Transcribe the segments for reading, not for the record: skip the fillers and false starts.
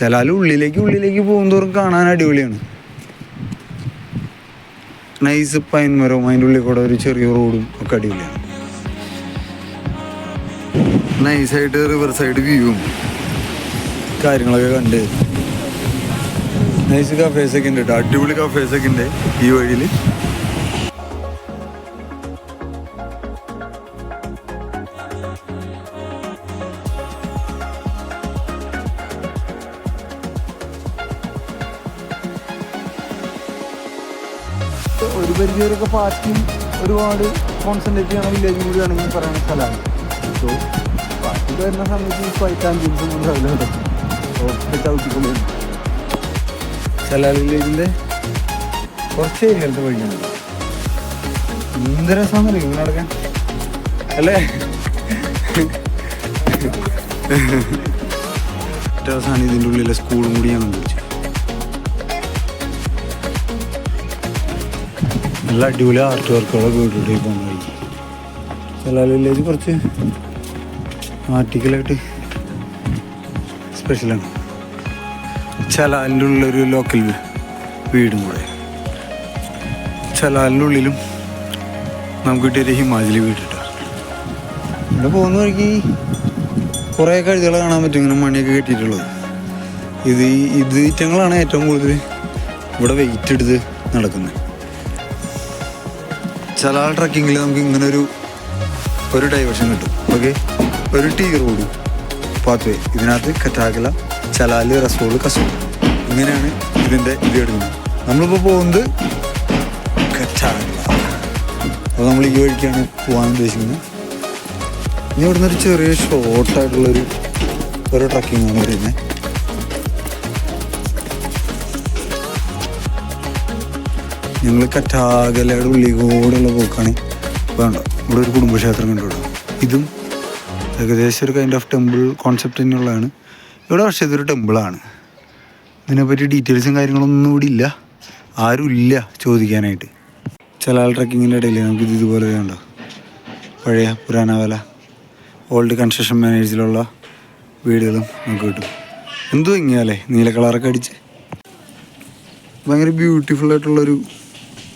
ചലാൽ ഉള്ളിലേക്ക് പോകുന്തോറും കാണാൻ അടിപൊളിയാണ്. നൈസ് പൈൻ മരവും അതിൻ്റെ ഉള്ളിൽ കൂടെ ഒരു ചെറിയ റോഡും ഒക്കെ അടിപൊളിയാണ്. നൈസായിട്ട് റിവർ സൈഡ് വ്യൂവും കാര്യങ്ങളൊക്കെ കണ്ട് നൈസ് കഫേസൊക്കെ ഉണ്ട് കേട്ടോ. അടിപൊളി കഫേസൊക്കെ ഉണ്ട് ഈ വഴിയിൽ. ഒരു പരിധിവരെയൊക്കെ പാർട്ടിയും ഒരുപാട് കോൺസെൻട്രേറ്റ് ചെയ്യണ വില്ലേജും കൂടി ആണെങ്കിൽ പറയുന്ന സ്ഥലമാണ്. സോ പാർട്ടി വരുന്ന സമയത്ത് ഫൈറ്റ് ആംബിയൻസും ഉണ്ടാവില്ല ചവിട്ടിക്കൊള്ളും. ചലാൽ വില്ലേജിൻ്റെ കുറച്ച് ഏരിയയിലത്തെ വഴിയാണ്. എന്ത് രസമാണെന്ന് അറിയും ഇങ്ങനെ നടക്കാൻ അല്ലേ. രസമാണ്. ഇതിൻ്റെ ഉള്ളിലെ സ്കൂളും കൂടിയാണ് ചോദിച്ചത്. നല്ല അടിപൊളി ആർട്ട് വർക്കുകളൊക്കെ വീട്ടിലേക്ക് പോകുന്ന വഴി. ചലാൽ വില്ലേജ് കുറച്ച് ആർട്ടിക്കലായിട്ട് സ്പെഷ്യലാണ്. ചലാലിൻ്റെ ഉള്ളൊരു ലോക്കൽ വീടും കൂടെ. ചലാലിൻ്റെ ഉള്ളിലും നമുക്ക് കിട്ടിയൊരു ഹിമാചലി വീട്ടിട്ടാണ്. ഇവിടെ പോകുന്ന വഴിക്ക് കുറേ കഴുതുകൾ കാണാൻ പറ്റും, ഇങ്ങനെ മണിയൊക്കെ കെട്ടിയിട്ടുള്ളത്. ഇത് ഇറ്റങ്ങളാണ് ഏറ്റവും കൂടുതൽ ഇവിടെ വെയിറ്റ് എടുത്ത് നടക്കുന്നത്. ചലാൽ ട്രക്കിങ്ങിൽ നമുക്ക് ഇങ്ങനെ ഒരു ഡൈവേർഷൻ കിട്ടും. ഓക്കെ, ഒരു ടീ റോഡ് പാത്ത് വേ. ഇതിനകത്ത് കറ്റാകല, ചലാൽ, റസോൾ, കസോൾ ഇങ്ങനെയാണ് ഇതിൻ്റെ ഇത് എടുക്കുന്നത്. നമ്മളിപ്പോൾ പോകുന്നത് കറ്റാകല. അപ്പോൾ നമ്മൾ ഈ വഴിക്കാണ് പോകാൻ ഉദ്ദേശിക്കുന്നത്. ഇനി ഇവിടുന്ന് ഒരു ചെറിയ ഷോർട്ടായിട്ടുള്ളൊരു ട്രക്കിങ്ങാണ് വരുന്നത്. ഞങ്ങൾ കറ്റാകലയുടെ ഉള്ളിൽ കൂടെയുള്ള പോക്കാണ്. വേണ്ട, ഇവിടെ ഒരു കുടുംബക്ഷേത്രം കണ്ടുവിടാം. ഇതും ഏകദേശം ഒരു കൈൻഡ് ഓഫ് ടെമ്പിൾ കോൺസെപ്റ്റ് തന്നെയുള്ളതാണ് ഇവിടെ. പക്ഷേ ഇതൊരു ടെമ്പിളാണ്. ഇതിനെപ്പറ്റി ഡീറ്റെയിൽസും കാര്യങ്ങളൊന്നും ഇവിടെ ഇല്ല, ആരും ഇല്ല ചോദിക്കാനായിട്ട്. ചലാൽ ട്രക്കിങ്ങിൻ്റെ ഇടയിൽ നമുക്കിത് ഇതുപോലെ വേണ്ട പഴയ പുരാനകാല ഓൾഡ് കൺസ്ട്രക്ഷൻ മാനേജിലുള്ള വീടുകളും നമുക്ക് കിട്ടും. എന്തോ ഇങ്ങനെയല്ലേ നീല കളറൊക്കെ അടിച്ച് ഭയങ്കര ബ്യൂട്ടിഫുള്ളായിട്ടുള്ളൊരു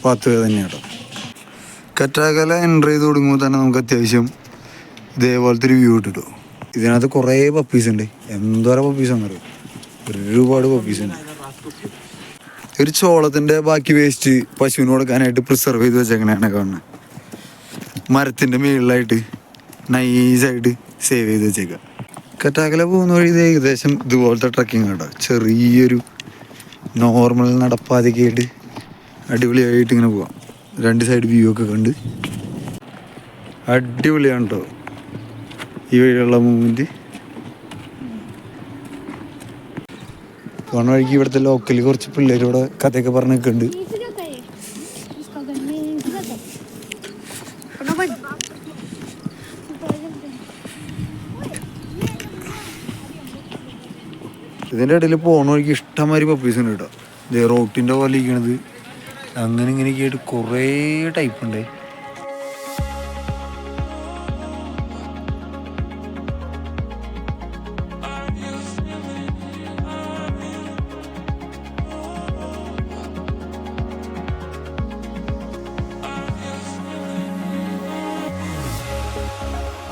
പാത്ത് വേ തന്നെയാണ് കേട്ടോ. കറ്റാകല എൻ്റർ ചെയ്ത് തുടങ്ങുമ്പോൾ തന്നെ നമുക്ക് അത്യാവശ്യം ഇതേപോലത്തെ ഒരു വ്യൂ കിട്ടും. ഇതിനകത്ത് കുറേ പപ്പീസ് ഉണ്ട്. എന്തോരം പപ്പീസാണെന്ന് അറിയാം, ഒരുപാട് പപ്പീസുണ്ട്. ഒരു ചോളത്തിൻ്റെ ബാക്കി വേസ്റ്റ് പശുവിന് കൊടുക്കാനായിട്ട് പ്രിസർവ് ചെയ്ത് വെച്ചേക്കണേണ് കാണുന്നത്. മരത്തിൻ്റെ മുകളിലായിട്ട് നൈസായിട്ട് സേവ് ചെയ്ത് വെച്ചേക്കുക. കറ്റാകല പോകുന്ന വഴി ഇത് ഏകദേശം ഇതുപോലത്തെ ട്രക്കിങ് കേട്ടോ. ചെറിയൊരു നോർമൽ നടപ്പാതൊക്കെ ആയിട്ട് അടിപൊളിയായിട്ട് ഇങ്ങനെ പോവാം. രണ്ട് സൈഡ് വ്യൂ ഒക്കെ കണ്ട് അടിപൊളിയാണ് കേട്ടോ ഈ വഴിയുള്ള മൂവ്മെൻറ്റ്. പോണ വഴിക്ക് ഇവിടുത്തെ ലോക്കൽ കുറച്ച് പിള്ളേരോടെ കഥയൊക്കെ പറഞ്ഞ് നിൽക്കുന്നുണ്ട്. ഇതിൻ്റെ ഇടയിൽ പോണ വഴിക്ക് ഇഷ്ടംമാതിരി പപ്പീസ് ഉണ്ട് കേട്ടോ. ഇത് റോട്ടിൻ്റെ പോലെ ഇരിക്കണത് അങ്ങനെ ഇങ്ങനെയൊക്കെ ആയിട്ട് കുറേ ടൈപ്പ് ഉണ്ട്.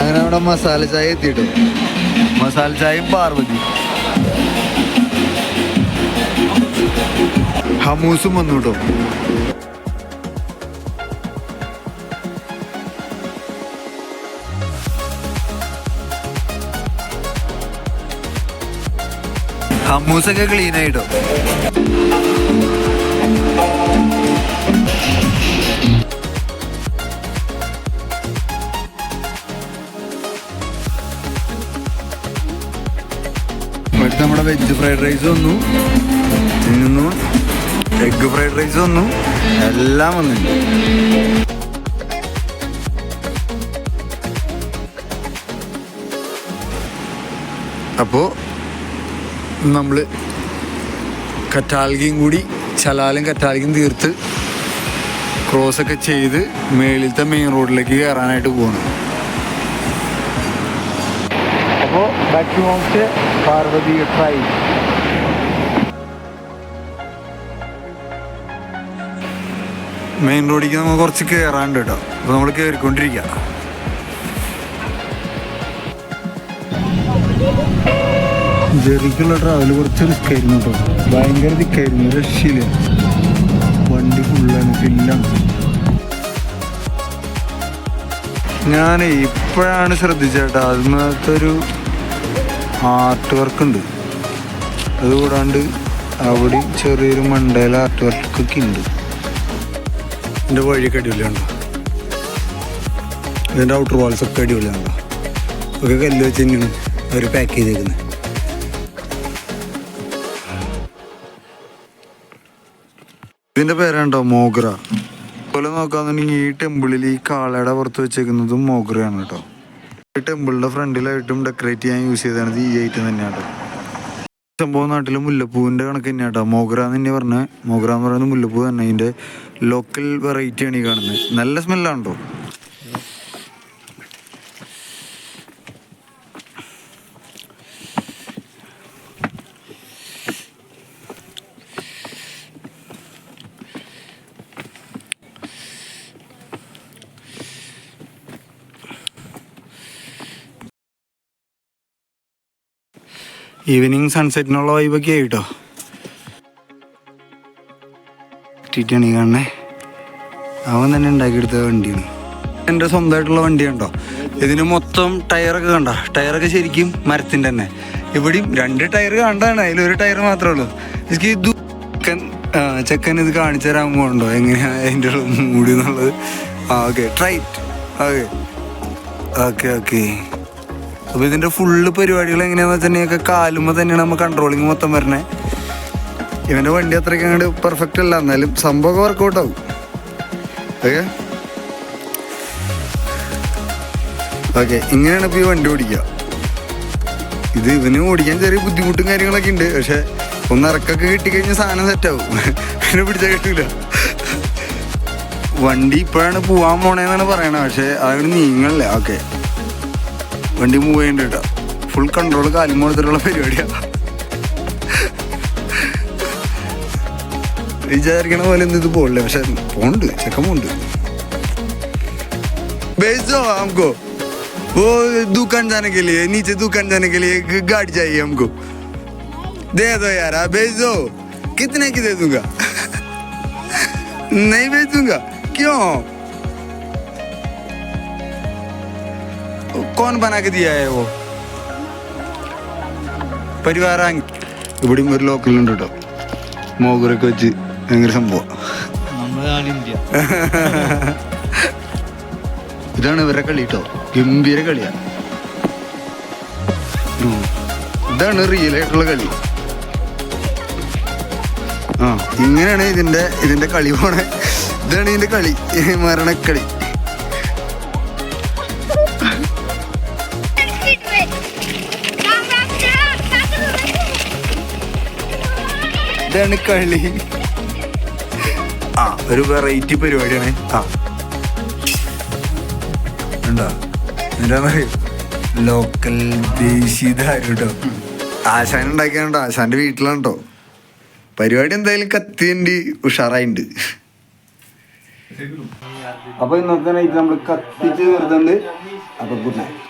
അങ്ങനെ അവിടെ മസാല ചായ എത്തിയിട്ടോ. മസാല ചായയും പാർവതി ഹമൂസും വന്നു കേട്ടോ. ഹമൂസൊക്കെ ക്ലീൻ ആയിട്ടോ. ഇവിടുത്തെ നമ്മുടെ വെജ് ഫ്രൈഡ് റൈസ് വന്നു, ഇന്നു എഗ് ഫ്രൈഡ് റൈസ് വന്നു, എല്ലാം വന്നിട്ടുണ്ട്. അപ്പോൾ നമ്മൾ കറ്റാൽഗിയും കൂടി ചലാലും കറ്റാൽഗിയും തീർത്ത് ക്രോസൊക്കെ ചെയ്ത് മേളിലത്തെ മെയിൻ റോഡിലേക്ക് കയറാനായിട്ട് പോകണം. അപ്പോൾ back to home stay Parvathi try. Main റോഡിലേക്ക് നമുക്ക് കുറച്ച് കയറാണ്ട് കേട്ടോ. അപ്പോൾ നമ്മൾ കയറിക്കൊണ്ടിരിക്കുക. ജെറിക്കുള്ള ട്രാവൽ കുറച്ച് റിസ്ക് ആയിരുന്നു കേട്ടോ. ഭയങ്കര തിക്കായിരുന്നു, രക്ഷയില്ല. വണ്ടി ഫുള്ളാണ്, ഫില്ലാണ്. ഞാൻ ഇപ്പോഴാണ് ശ്രദ്ധിച്ചേട്ടാ, അതിനകത്ത് ഒരു ആർട്ട് വർക്ക് ഉണ്ട്. അതുകൂടാണ്ട് അവിടെയും ചെറിയൊരു മണ്ടയില ആർട്ട് വർക്കൊക്കെ ഉണ്ട്. ഇതിൻ്റെ വഴിയൊക്കെ അടിപൊളിയാണല്ലോ. ഇതിൻ്റെ ഔട്ടർ വാൾസൊക്കെ അടിപൊളിയാണല്ലോ. ഒക്കെ കല്ല് വെച്ച് തന്നെയാണ് അവർ പാക്ക് ചെയ്തേക്കുന്നത്. ഇതിൻ്റെ പേരാണ്ടോ മോഗ്ര. അതുപോലെ നോക്കാന്നുണ്ടെങ്കിൽ ഈ ടെമ്പിളിൽ ഈ കാളയുടെ പുറത്ത് വെച്ചേക്കുന്നതും മോഗ്രയാണ് കേട്ടോ. ഈ ടെമ്പിളിൻ്റെ ഫ്രണ്ടിലായിട്ടും ഡെക്കറേറ്റ് ചെയ്യാൻ യൂസ് ചെയ്തത് ഈ ഐറ്റം തന്നെയാണ് കേട്ടോ. സംഭവം നാട്ടിൽ മുല്ലപ്പൂവിൻ്റെ കണക്ക് തന്നെയാണ് കേട്ടോ. മോഗ്ര എന്ന് തന്നെ പറഞ്ഞാൽ, മോഗ്ര എന്ന് പറയുന്നത് മുല്ലപ്പൂ തന്നെ. അതിൻ്റെ ലോക്കൽ വെറൈറ്റിയാണ് ഈ കാണുന്നത്. നല്ല സ്മെല്ലാണ് കേട്ടോ. ഈവനിങ് സൺസെറ്റിനുള്ള വൈബൊക്കെ ആയിട്ടോ. ാണ് ഈ കാണണേ. അവൻ തന്നെ ഉണ്ടാക്കിയെടുത്ത വണ്ടിയാണ്. എൻ്റെ സ്വന്തമായിട്ടുള്ള വണ്ടിയുണ്ടോ. ഇതിന് മൊത്തം ടയറൊക്കെ കണ്ട, ടയറൊക്കെ ശരിക്കും മരത്തിൻ്റെ തന്നെ. ഇവിടെയും 2 ടയർ കണ്ടാണ്, അതിലൊരു ടയർ മാത്രമേ ഉള്ളൂ. എനിക്ക് ചെക്കൻ ഇത് കാണിച്ചു തരാൻ പോകുന്നുണ്ടോ എങ്ങനെയാണ് അതിൻ്റെ മൂടി എന്നുള്ളത്. Okay trait. Okay okay okay അപ്പോൾ ഇതിൻ്റെ ഫുള്ള് പരിപാടികൾ എങ്ങനെയാണെന്ന് വെച്ചിട്ടുണ്ടെങ്കിൽ കാലുമ്പോൾ തന്നെയാണ് നമ്മൾ കൺട്രോളിങ് മൊത്തം വരണേ. ഇവൻ്റെ വണ്ടി അത്രയ്ക്ക് അങ്ങോട്ട് പെർഫെക്റ്റ് അല്ല, എന്നാലും സംഭവമൊക്കെ വർക്കൗട്ട് ആവും. ഓക്കെ ഓക്കെ ഇങ്ങനെയാണ് ഇപ്പോൾ ഈ വണ്ടി ഓടിക്കുക. ഇത് ഇവന് ഓടിക്കാൻ ചെറിയ ബുദ്ധിമുട്ടും കാര്യങ്ങളൊക്കെ ഉണ്ട്. പക്ഷെ ഒന്ന് ഇറക്കൊക്കെ കിട്ടിക്കഴിഞ്ഞാൽ സാധനം സെറ്റാവും. അതിനെ പിടിച്ചാൽ കിട്ടില്ല. വണ്ടി ഇപ്പോഴാണ് പോവാൻ പോണേന്നാണ് പറയണത്, പക്ഷെ അതിന് നീങ്ങണില്ല. ഓക്കെ വണ്ടി മൂവ് ചെയ്യണ്ട കേട്ടോ. ഫുൾ കൺട്രോൾ കാലും കൊടുത്തിട്ടുള്ള പരിപാടിയാണ്. വിചാരിക്കണ പോലെ ഒന്നും ഇത് പോകില്ല, പക്ഷെ പോണ്ട് ചെക്കൻ പോണ്ട്. भेजो हमको वो दुकान जाने के लिए, नीचे दुकान जाने के लिए गाड़ी चाहिए हमको. दे दो यार, आप भेज दो. कितने की दे दूंगा? नहीं भेजूंगा. क्यों? कौन बना के दिया है वो? പരിവാര. ഇവിടെയും ഒരു ലോക്കലുണ്ട് കേട്ടോ, മോഗറൊക്കെ വെച്ച് ഭയങ്കര സംഭവം. ഇതാണ് ഇവരുടെ കളി കേട്ടോ, ഗംഭീര കളിയാണ്. ഇതാണ് റിയൽ ആയിട്ടുള്ള കളി. ഇങ്ങനെയാണ് ഇതിന്റെ കളി പോണേ. ഇതാണ് ഇതിന്റെ കളി, മരണക്കളി. ഇതാണ് കളി. ഒരു വെറൈറ്റി പരിപാടിയാണ്. ഉണ്ടോ എന്താന്നറിയോ, ലോക്കൽ ദേശീയതാരും കേട്ടോ. ആശാൻ ഉണ്ടാക്കിയാണ്ടോ, ആശാന്റെ വീട്ടിലാണ് കേട്ടോ പരിപാടി. എന്തായാലും കത്തിൻ്റെ ഉഷാറായിട്ടുണ്ട്. അപ്പൊ ഇന്നത്തെ നൈറ്റ് നമ്മൾ കത്തിച്ച് നിർത്തുന്നുണ്ട്. അപ്പൊ ഗുഡ് നൈറ്റ്.